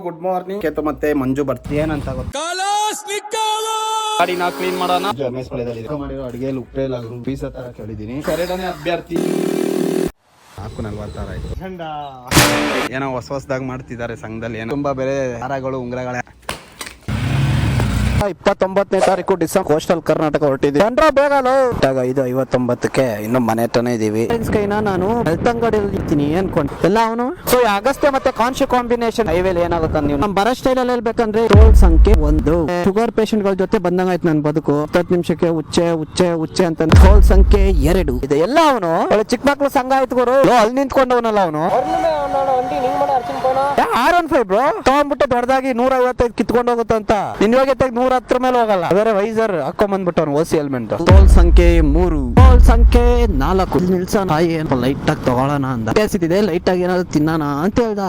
Good morning. Ketu ಮತ್ತೆ ಮಂಜು ಬರ್ತೀವಿ ಏನಂತ ಗಾಡಿನ ಕ್ಲೀನ್ ಮಾಡೋಣ. ಮಾಡಿರೋ ಅಡಿಗೆಯಲ್ಲಿ ಉಪ್ಪೇ ಇಲ್ಲ ಪೀಸ್ ತರ ಕೇಳಿದೀನಿ. ಕರೆಡನೇ ಅಭ್ಯರ್ಥಿ 4:46 ಆಯ್ತು. ಏನೋ ಹೊಸದಾಗಿ ಮಾಡ್ತಿದ್ದಾರೆ ಸಂಘದಲ್ಲಿ. ಏನೋ ತುಂಬಾ ಬೇರೆ ಹಾರಗಳು ಉಂಗ್ರಗಳೇ. 29ನೇ ತಾರೀಕು ಡಿಸೆಂಬರ್ ಕೋಸ್ಟಲ್ ಕರ್ನಾಟಕ ಹೊರಟಿದ್ದೀವಿ. ಬೇಗ 5:59ಕ್ಕೆ ಇನ್ನು ಮನೆ ಹತ್ರನೇ ಇದೀವಿ. ನಾನು ಹೆಲ್ತ್ ಅಂಗಡಿಯಲ್ಲಿ ಇರ್ತೀನಿ ಅನ್ಕೊಂಡು ಎಲ್ಲ ಅವನು. ಸೊ ಅಗಸ್ತ್ಯ ಮತ್ತೆ ಕಾನ್ಶಿ ಕಾಂಬಿನೇಷನ್ ಹೈವೇಲಿ ಏನಾಗುತ್ತೆ ನೀವು ನಮ್ಮ ಬರೋ ಸ್ಟೈಲ್ ಅಲ್ಲಿ ಹೇಳ್ಬೇಕಂದ್ರೆ ಟೋಲ್ ಸಂಖ್ಯೆ 1. ಶುಗರ್ ಪೇಷಂಟ್ ಗಳ ಜೊತೆ ಬಂದಂಗಾಯ್ತು ನನ್ ಬದುಕು. 10 ನಿಮಿಷಕ್ಕೆ ಉಚ್ಚೆ ಅಂತ. ಟೋಲ್ ಸಂಖ್ಯೆ 2 ಇದೆ. ಎಲ್ಲ ಅವನು ಒಳ್ಳೆ ಚಿಕ್ಕ ಮಕ್ಳು ಸಂಘ ಆಯ್ತು ಗುರು. ಅಲ್ಲಿ ನಿಂತ್ಕೊಂಡವನಲ್ಲ ಅವನು. R15 ಬ್ರೋ ತಗೊಂಡ್ಬಿಟ್ಟು ದೊಡ್ಡದಾಗಿ 155 ಕಿತ್ಕೊಂಡು ಹೋಗುತ್ತಂತ. ನಿನ್ ಇವಾಗ 110 ಮೇಲೆ ಹೋಗಲ್ಲ. ಬೇರೆ ವೈಸರ್ ಹಾಕೊಂಡ್ ಬಂದ್ಬಿಟ್ಟು ಓಸಿ ಹೆಲ್ಮೆಟ್. ಟೋಲ್ ಸಂಖ್ಯೆ 3. ಟೋಲ್ ಸಂಖ್ಯೆ 4 ನಿಲ್ಸೋಣ. ಲೈಟ್ ಆಗಿ ತಗೊಳ್ಳೋಣ ಅಂದ. ಇದೆ ಲೈಟ್ ಆಗಿ ಏನಾದ್ರು ತಿನ್ನೋಣ ಅಂತ ಹೇಳ್ದ.